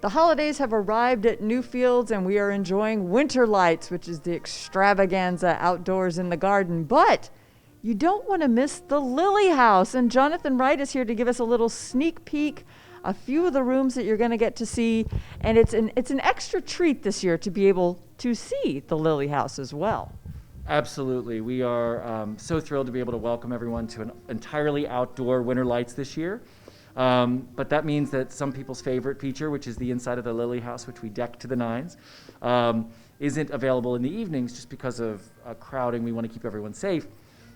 The holidays have arrived at Newfields and we are enjoying Winterlights, which is the extravaganza outdoors in the garden. But you don't want to miss the Lily House. And Jonathan Wright is here to give us a little sneak peek, a few of the rooms that you're going to get to see. And it's an extra treat this year to be able to see the Lily House as well. Absolutely. We are so thrilled to be able to welcome everyone to an entirely outdoor Winterlights this year. But that means that some people's favorite feature, which is the inside of the Lily House, which we deck to the nines, isn't available in the evenings just because of crowding. We want to keep everyone safe.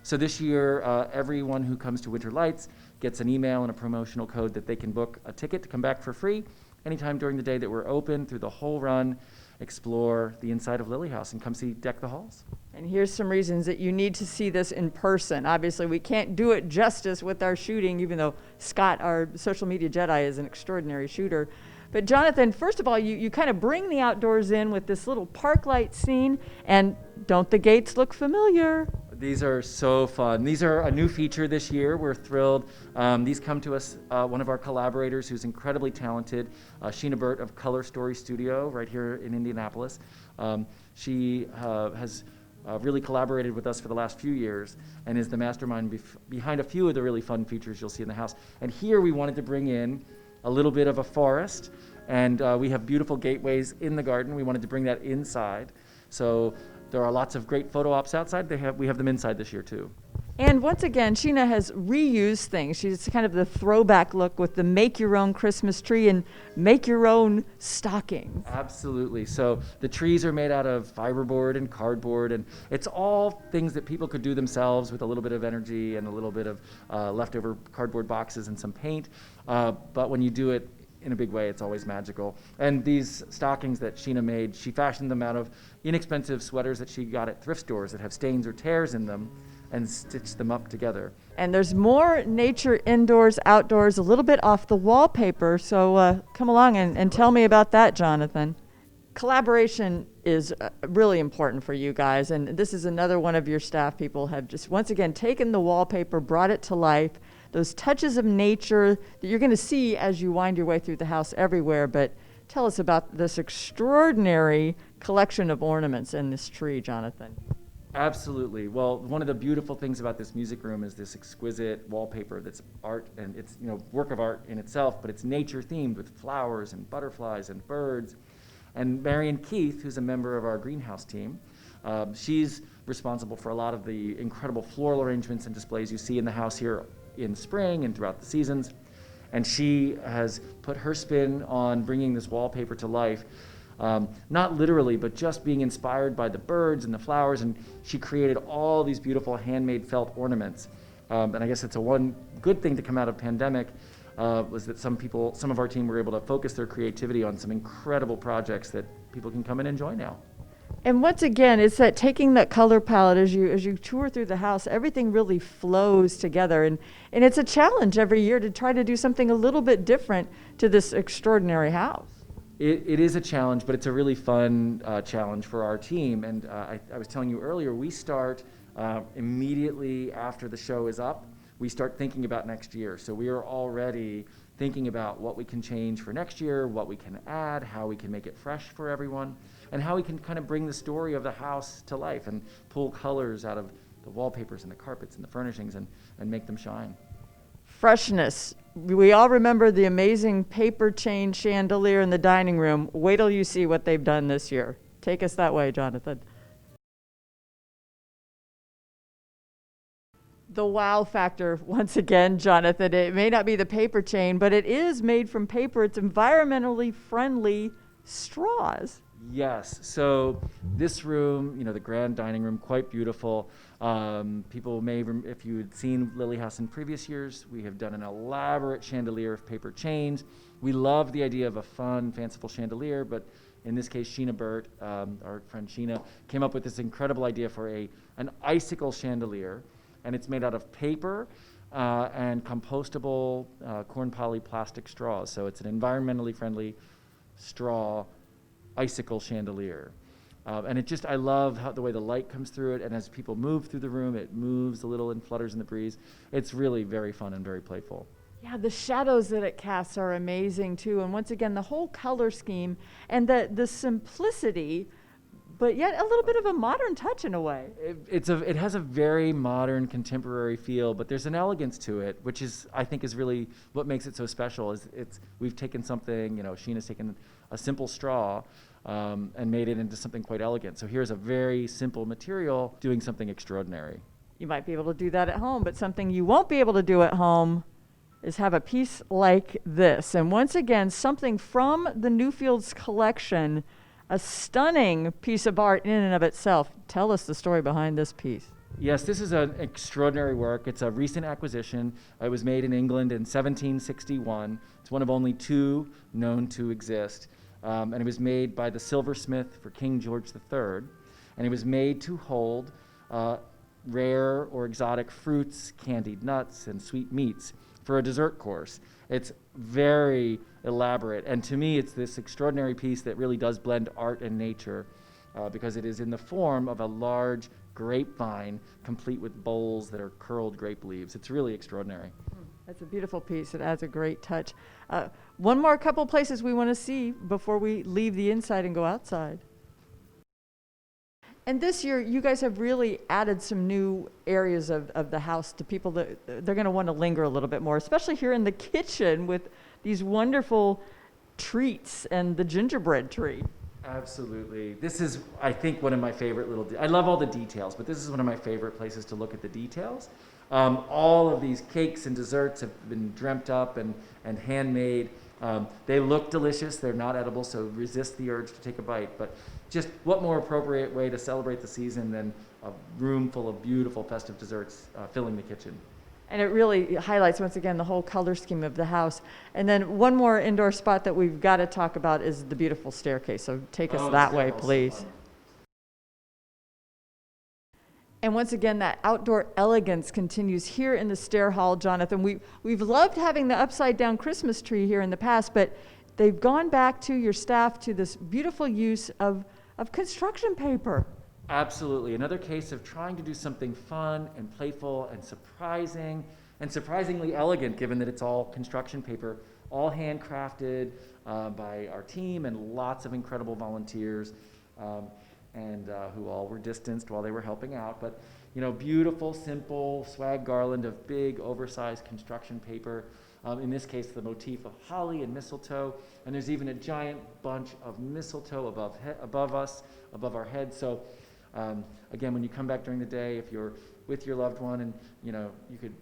So this year, everyone who comes to Winterlights gets an email and a promotional code that they can book a ticket to come back for free anytime during the day that we're open through the whole run, explore the inside of Lily House and come see Deck the Halls. And here's some reasons that you need to see this in person. Obviously, we can't do it justice with our shooting, even though Scott, our social media Jedi, is an extraordinary shooter. But Jonathan, first of all, you kind of bring the outdoors in with this little park light scene, and don't the gates look familiar? These are so fun. These are a new feature this year. We're thrilled. These come to us, one of our collaborators who's incredibly talented, Sheena Burt of Color Story Studio right here in Indianapolis. She has really collaborated with us for the last few years and is the mastermind behind a few of the really fun features you'll see in the house. And here we wanted to bring in a little bit of a forest, and we have beautiful gateways in the garden. We wanted to bring that inside. So there are lots of great photo ops outside. We have them inside this year too. And once again, Sheena has reused things. She's kind of the throwback look with the make your own Christmas tree and make your own stockings. Absolutely. So the trees are made out of fiberboard and cardboard, and it's all things that people could do themselves with a little bit of energy and a little bit of leftover cardboard boxes and some paint. But when you do it in a big way, it's always magical. And these stockings that Sheena made, she fashioned them out of inexpensive sweaters that she got at thrift stores that have stains or tears in them, and stitched them up together. And there's more nature indoors, outdoors, a little bit off the wallpaper. So come along and tell me about that, Jonathan. Collaboration is really important for you guys. And this is another one of your staff people have just once again taken the wallpaper, brought it to life. Those touches of nature that you're going to see as you wind your way through the house everywhere. But tell us about this extraordinary collection of ornaments in this tree, Jonathan. Absolutely. Well, one of the beautiful things about this music room is this exquisite wallpaper that's art, and it's work of art in itself, but it's nature themed with flowers and butterflies and birds. And Marion Keith, who's a member of our greenhouse team, she's responsible for a lot of the incredible floral arrangements and displays you see in the house here in spring and throughout the seasons. And she has put her spin on bringing this wallpaper to life. Not literally, but just being inspired by the birds and the flowers, and she created all these beautiful handmade felt ornaments. And I guess it's one good thing to come out of pandemic was that some of our team were able to focus their creativity on some incredible projects that people can come and enjoy now. And once again, it's that taking that color palette as you tour through the house, everything really flows together. And it's a challenge every year to try to do something a little bit different to this extraordinary house. It is a challenge, but it's a really fun challenge for our team. And I was telling you earlier, we start immediately after the show is up. We start thinking about next year. So we are already thinking about what we can change for next year, what we can add, how we can make it fresh for everyone, and how we can kind of bring the story of the house to life and pull colors out of the wallpapers and the carpets and the furnishings and make them shine. Freshness. We all remember the amazing paper chain chandelier in the dining room. Wait till you see what they've done this year. Take us that way, Jonathan. The wow factor, once again, Jonathan. It may not be the paper chain, but it is made from paper. It's environmentally friendly straws. Yes. So this room, the grand dining room, quite beautiful. People may, if you had seen Lily House in previous years, we have done an elaborate chandelier of paper chains. We love the idea of a fun, fanciful chandelier, but in this case, Sheena Burt, our friend Sheena, came up with this incredible idea for an icicle chandelier, and it's made out of paper and compostable corn poly plastic straws. So it's an environmentally friendly straw icicle chandelier. And I love the way the light comes through it, and as people move through the room, it moves a little and flutters in the breeze. It's really very fun and very playful. Yeah, the shadows that it casts are amazing too. And once again, the whole color scheme and the simplicity, but yet a little bit of a modern touch in a way. It has a very modern, contemporary feel, but there's an elegance to it, which is, I think, is really what makes it so special. We've taken something, Sheena's taken a simple straw and made it into something quite elegant. So here's a very simple material doing something extraordinary. You might be able to do that at home, but something you won't be able to do at home is have a piece like this. And once again, something from the Newfields collection, a stunning piece of art in and of itself. Tell us the story behind this piece. Yes, this is an extraordinary work. It's a recent acquisition. It was made in England in 1761. It's one of only two known to exist. And it was made by the silversmith for King George III. And it was made to hold rare or exotic fruits, candied nuts, and sweet meats for a dessert course. It's very elaborate, and to me it's this extraordinary piece that really does blend art and nature because it is in the form of a large grapevine complete with bowls that are curled grape leaves. It's really extraordinary. That's a beautiful piece. It adds a great touch. One more couple places we want to see before we leave the inside and go outside. And this year, you guys have really added some new areas of the house to people that they're going to want to linger a little bit more, especially here in the kitchen with these wonderful treats and the gingerbread tree. Absolutely. This is, I think, one of my favorite I love all the details, but this is one of my favorite places to look at the details. All of these cakes and desserts have been dreamt up and handmade. They look delicious. They're not edible, so resist the urge to take a bite. But just what more appropriate way to celebrate the season than a room full of beautiful festive desserts filling the kitchen. And it really highlights, once again, the whole color scheme of the house. And then one more indoor spot that we've got to talk about is the beautiful staircase. So take us that way, please. And once again, that outdoor elegance continues here in the Stair Hall, Jonathan. We've loved having the upside-down Christmas tree here in the past, but they've gone back to your staff to this beautiful use of construction paper. Absolutely. Another case of trying to do something fun and playful and surprisingly elegant, given that it's all construction paper, all handcrafted by our team and lots of incredible volunteers. And who all were distanced while they were helping out. But, beautiful, simple swag garland of big, oversized construction paper. In this case, the motif of holly and mistletoe. And there's even a giant bunch of mistletoe above us, above our heads. So, again, when you come back during the day, if you're with your loved one and, you could,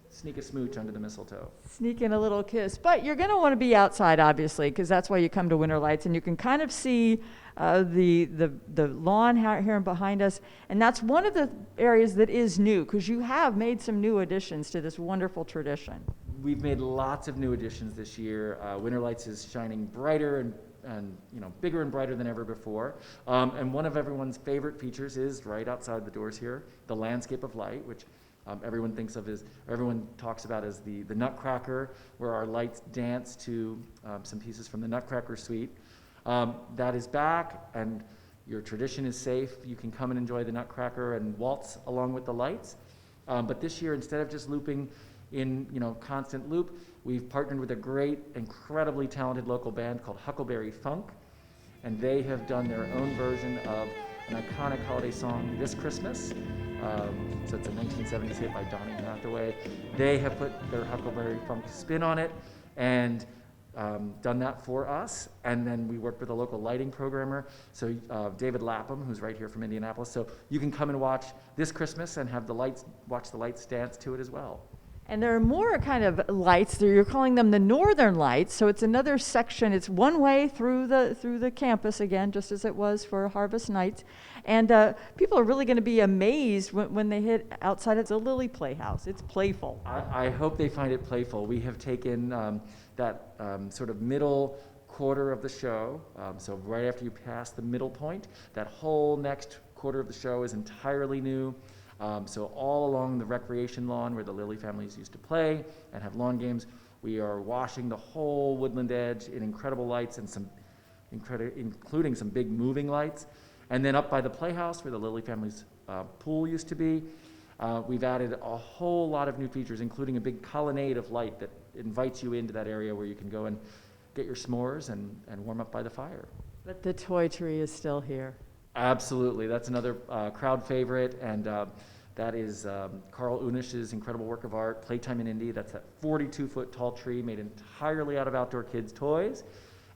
sneak a smooch under the mistletoe. Sneak in a little kiss. But you're going to want to be outside, obviously, because that's why you come to Winterlights. And you can kind of see the lawn here behind us. And that's one of the areas that is new, because you have made some new additions to this wonderful tradition. We've made lots of new additions this year. Winterlights is shining brighter and bigger and brighter than ever before. And one of everyone's favorite features is right outside the doors here, the landscape of light, which everyone talks about as the Nutcracker, where our lights dance to some pieces from the Nutcracker suite. That is back, and your tradition is safe. You can come and enjoy the Nutcracker and waltz along with the lights. But this year, instead of just looping in constant loop, we've partnered with a great, incredibly talented local band called Huckleberry Funk, and they have done their own version of an iconic holiday song, This Christmas. So it's a 1970s hit by Donny Hathaway. They have put their Huckleberry Funk spin on it and done that for us. And then we worked with a local lighting programmer, so David Lapham, who's right here from Indianapolis. So you can come and watch This Christmas and watch the lights dance to it as well. And there are more kind of lights. You're calling them the Northern Lights. So it's another section. It's one way through the campus again, just as it was for Harvest Nights. And people are really going to be amazed when they hit outside. It's a Lily Playhouse. It's playful. I hope they find it playful. We have taken that sort of middle quarter of the show. So right after you pass the middle point, that whole next quarter of the show is entirely new. So all along the recreation lawn where the Lily families used to play and have lawn games, we are washing the whole woodland edge in incredible lights and including some big moving lights. And then up by the playhouse where the Lily families pool used to be, We've added a whole lot of new features, including a big colonnade of light that invites you into that area where you can go and get your s'mores and warm up by the fire. But the toy tree is still here. Absolutely. That's another crowd favorite, and that is Carl Unish's incredible work of art, Playtime in Indy. That's that 42-foot tall tree made entirely out of outdoor kids' toys.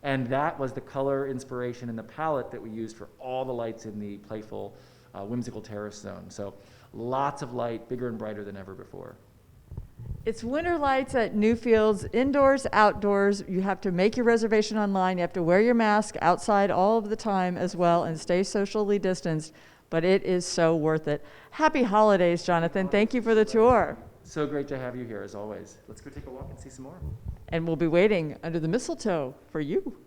And that was the color inspiration and the palette that we used for all the lights in the playful, whimsical terrace zone. So lots of light, bigger and brighter than ever before. It's Winterlights at Newfields, indoors, outdoors. You have to make your reservation online. You have to wear your mask outside all of the time as well and stay socially distanced. But it is so worth it. Happy holidays, Jonathan. Thank you for the tour. So great to have you here, as always. Let's go take a walk and see some more. And we'll be waiting under the mistletoe for you.